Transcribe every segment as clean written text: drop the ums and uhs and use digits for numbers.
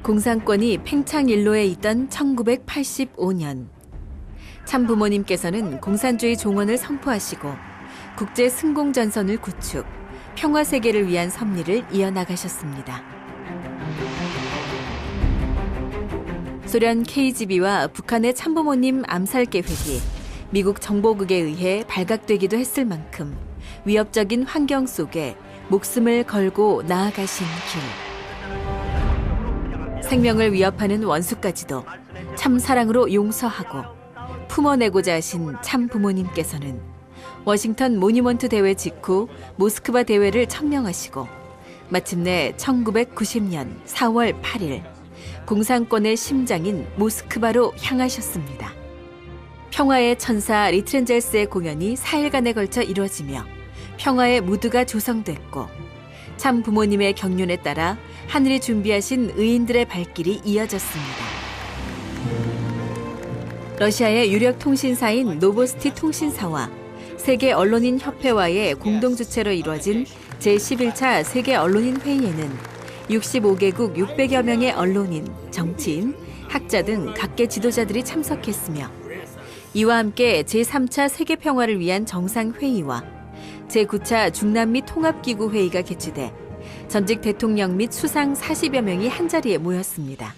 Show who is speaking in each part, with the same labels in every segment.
Speaker 1: 공산권이 팽창일로에 있던 1985년 참부모님께서는 공산주의 종언을 선포하시고 국제 승공전선을 구축, 평화세계를 위한 섭리를 이어나가셨습니다. 소련 KGB와 북한의 참부모님 암살 계획이 미국 정보국에 의해 발각되기도 했을 만큼 위협적인 환경 속에 목숨을 걸고 나아가신 길. 생명을 위협하는 원수까지도 참사랑으로 용서하고 품어내고자 하신 참부모님께서는 워싱턴 모니먼트 대회 직후 모스크바 대회를 청명하시고 마침내 1990년 4월 8일 공산권의 심장인 모스크바로 향하셨습니다. 평화의 천사 리트렌젤스의 공연이 4일간에 걸쳐 이루어지며 평화의 무드가 조성됐고 참 부모님의 경륜에 따라 하늘이 준비하신 의인들의 발길이 이어졌습니다. 러시아의 유력 통신사인 노보스티 통신사와 세계 언론인 협회와의 공동 주최로 이루어진 제11차 세계 언론인 회의에는 65개국 600여 명의 언론인, 정치인, 학자 등 각계 지도자들이 참석했으며 이와 함께 제3차 세계 평화를 위한 정상회의와 제9차 중남미 통합기구 회의가 개최돼 전직 대통령 및 수상 40여 명이 한자리에 모였습니다.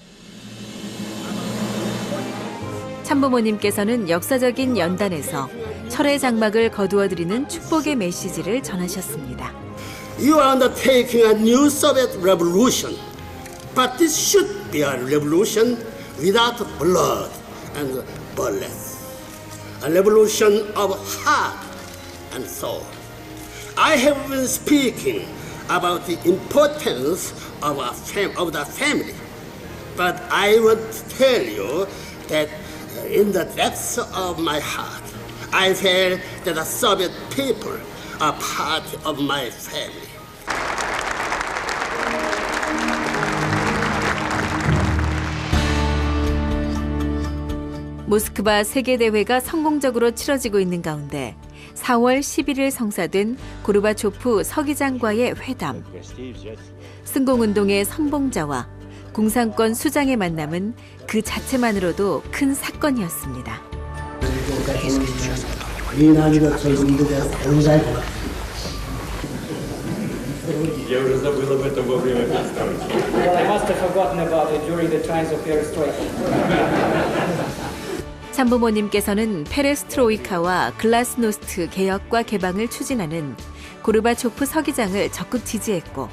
Speaker 1: 참부모님께서는 역사적인 연단에서 철의 장막을 거두어드리는 축복의 메시지를 전하셨습니다.
Speaker 2: You are undertaking a new Soviet revolution, but this should be a revolution without blood and bullets. A revolution of heart and soul. I have been speaking about the importance of the family, but I want to tell you that in the depths of my heart, I feel that the Soviet people are part of my family.
Speaker 1: 모스크바 세계대회가 성공적으로 치러지고 있는 가운데 4월 11일 성사된 고르바초프 서기장과의 회담. 승공운동의 선봉자와 공산권 수장의 만남은 그 자체만으로도 큰 사건이었습니다. 참부모님께서는 페레스트로이카와 글라스노스트 개혁과 개방을 추진하는 고르바초프 서기장을 적극 지지했고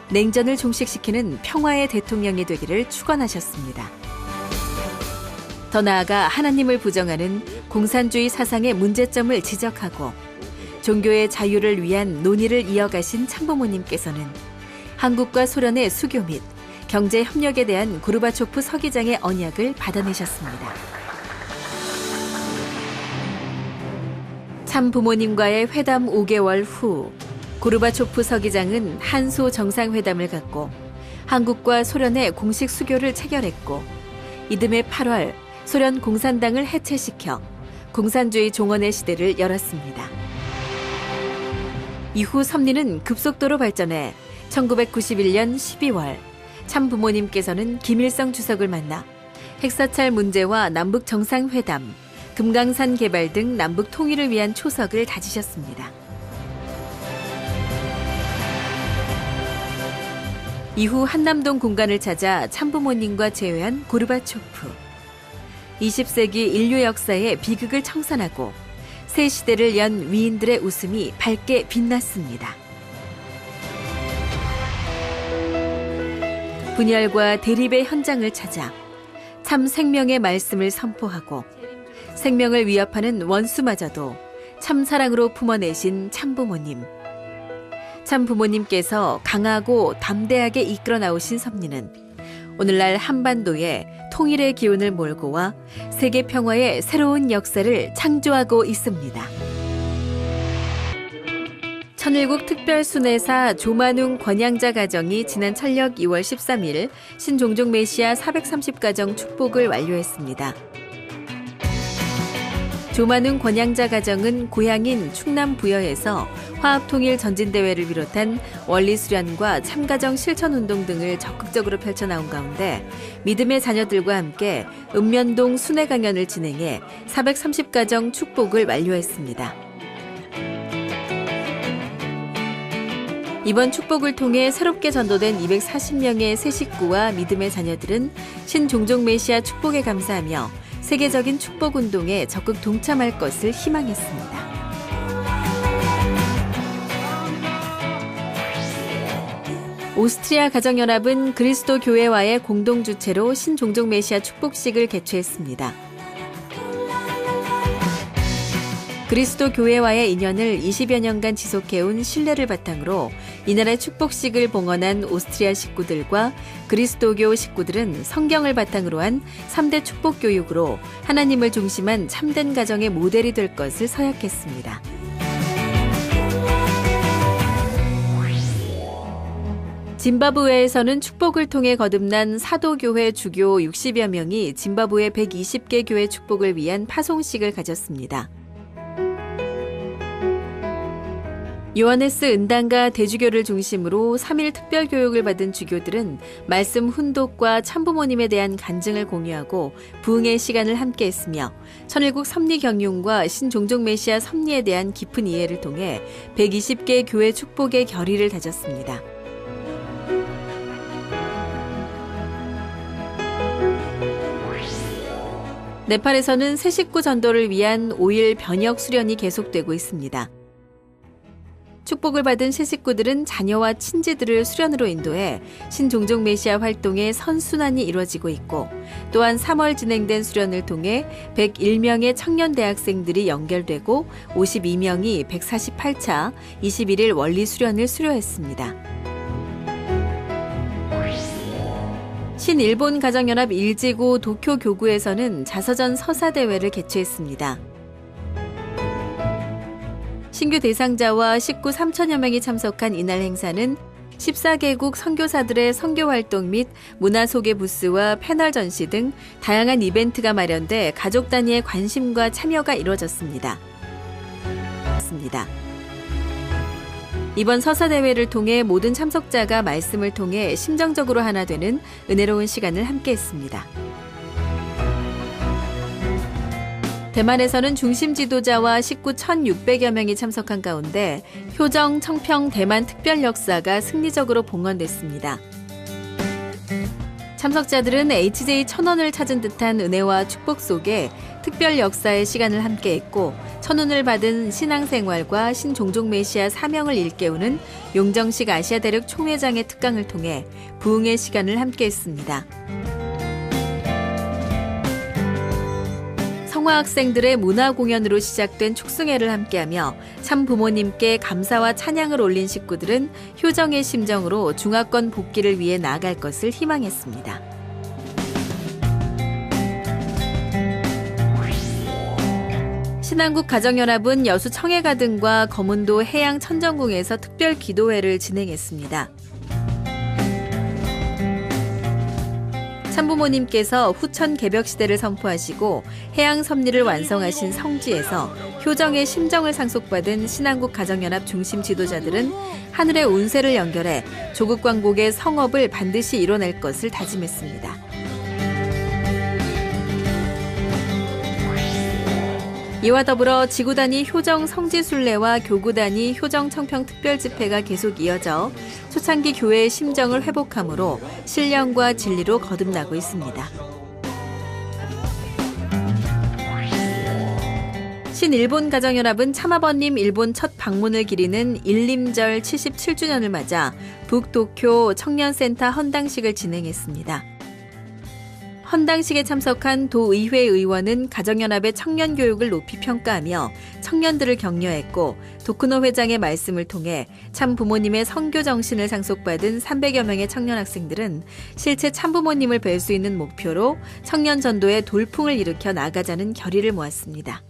Speaker 1: 냉전을 종식시키는 평화의 대통령이 되기를 축원하셨습니다. 더 나아가 하나님을 부정하는 공산주의 사상의 문제점을 지적하고 종교의 자유를 위한 논의를 이어가신 참부모님께서는 한국과 소련의 수교 및 경제 협력에 대한 고르바초프 서기장의 언약을 받아내셨습니다. 참부모님과의 회담 5개월 후 고르바초프 서기장은 한소 정상회담을 갖고 한국과 소련의 공식 수교를 체결했고 이듬해 8월 소련 공산당을 해체시켜 공산주의 종언의 시대를 열었습니다. 이후 섭리는 급속도로 발전해 1991년 12월 참부모님께서는 김일성 주석을 만나 핵사찰 문제와 남북 정상회담, 금강산 개발 등 남북 통일을 위한 초석을 다지셨습니다. 이후 한남동 공간을 찾아 참부모님과 재회한 고르바초프. 20세기 인류 역사의 비극을 청산하고 새 시대를 연 위인들의 웃음이 밝게 빛났습니다. 분열과 대립의 현장을 찾아 참 생명의 말씀을 선포하고 생명을 위협하는 원수마저도 참사랑으로 품어내신 참부모님. 참부모님께서 강하고 담대하게 이끌어 나오신 섭리는 오늘날 한반도에 통일의 기운을 몰고 와 세계 평화의 새로운 역사를 창조하고 있습니다. 천일국 특별순회사 조만웅 권양자 가정이 지난 철력 2월 13일 신종종 메시아 430가정 축복을 완료했습니다. 조만웅 권양자 가정은 고향인 충남 부여에서 화합통일 전진대회를 비롯한 원리수련과 참가정 실천운동 등을 적극적으로 펼쳐나온 가운데 믿음의 자녀들과 함께 읍면동 순회 강연을 진행해 430가정 축복을 완료했습니다. 이번 축복을 통해 새롭게 전도된 240명의 새 식구와 믿음의 자녀들은 신종족 메시아 축복에 감사하며 세계적인 축복운동에 적극 동참할 것을 희망했습니다. 오스트리아 가정연합은 그리스도 교회와의 공동주최로 신종족 메시아 축복식을 개최했습니다. 그리스도 교회와의 인연을 20여 년간 지속해온 신뢰를 바탕으로 이날의 축복식을 봉헌한 오스트리아 식구들과 그리스도교 식구들은 성경을 바탕으로 한 3대 축복 교육으로 하나님을 중심한 참된 가정의 모델이 될 것을 서약했습니다. 짐바브웨에서는 축복을 통해 거듭난 사도교회 주교 60여 명이 짐바브웨 120개 교회 축복을 위한 파송식을 가졌습니다. 요하네스 은당과 대주교를 중심으로 3일 특별교육을 받은 주교들은 말씀 훈독과 참부모님에 대한 간증을 공유하고 부흥의 시간을 함께했으며 천일국 섭리 경륜과 신종족 메시아 섭리에 대한 깊은 이해를 통해 120개 교회 축복의 결의를 다졌습니다. 네팔에서는 새 식구 전도를 위한 5일 변역 수련이 계속되고 있습니다. 축복을 받은 새 식구들은 자녀와 친지들을 수련으로 인도해 신종족 메시아 활동의 선순환이 이루어지고 있고 또한 3월 진행된 수련을 통해 101명의 청년 대학생들이 연결되고 52명이 148차 21일 원리 수련을 수료했습니다. 신일본 가정연합 1지구 도쿄 교구에서는 자서전 서사대회를 개최했습니다. 신규 대상자와 식구 3천여 명이 참석한 이날 행사는 14개국 선교사들의 선교 활동 및 문화 소개 부스와 패널 전시 등 다양한 이벤트가 마련돼 가족 단위의 관심과 참여가 이루어졌습니다. 이번 서사대회를 통해 모든 참석자가 말씀을 통해 심정적으로 하나 되는 은혜로운 시간을 함께했습니다. 대만에서는 중심 지도자와 식구 1,600여 명이 참석한 가운데 효정 청평 대만 특별 역사가 승리적으로 봉헌됐습니다. 참석자들은 HJ1000원을 찾은 듯한 은혜와 축복 속에 특별 역사의 시간을 함께했고 천운을 받은 신앙생활과 신종족 메시아 사명을 일깨우는 용정식 아시아 대륙 총회장의 특강을 통해 부흥의 시간을 함께했습니다. 성화학생들의 문화공연으로 시작된 축승회를 함께하며 참 부모님께 감사와 찬양을 올린 식구들은 효정의 심정으로 중화권 복귀를 위해 나아갈 것을 희망했습니다. 신한국 가정연합은 여수 청해가든과 거문도 해양 천정궁에서 특별 기도회를 진행했습니다. 참부모님께서 후천 개벽시대를 선포하시고 해양 섭리를 완성하신 성지에서 효정의 심정을 상속받은 신한국 가정연합 중심 지도자들은 하늘의 운세를 연결해 조국 광복의 성업을 반드시 이뤄낼 것을 다짐했습니다. 이와 더불어 지구 단위 효정 성지순례와 교구 단위 효정 청평 특별집회가 계속 이어져 초창기 교회의 심정을 회복함으로 신령과 진리로 거듭나고 있습니다. 신일본 가정연합은 참아버님 일본 첫 방문을 기리는 일림절 77주년을 맞아 북도쿄 청년센터 헌당식을 진행했습니다. 헌당식에 참석한 도의회 의원은 가정연합의 청년교육을 높이 평가하며 청년들을 격려했고 도쿠노 회장의 말씀을 통해 참 부모님의 선교 정신을 상속받은 300여 명의 청년 학생들은 실제 참부모님을 뵐 수 있는 목표로 청년 전도의 돌풍을 일으켜 나가자는 결의를 모았습니다.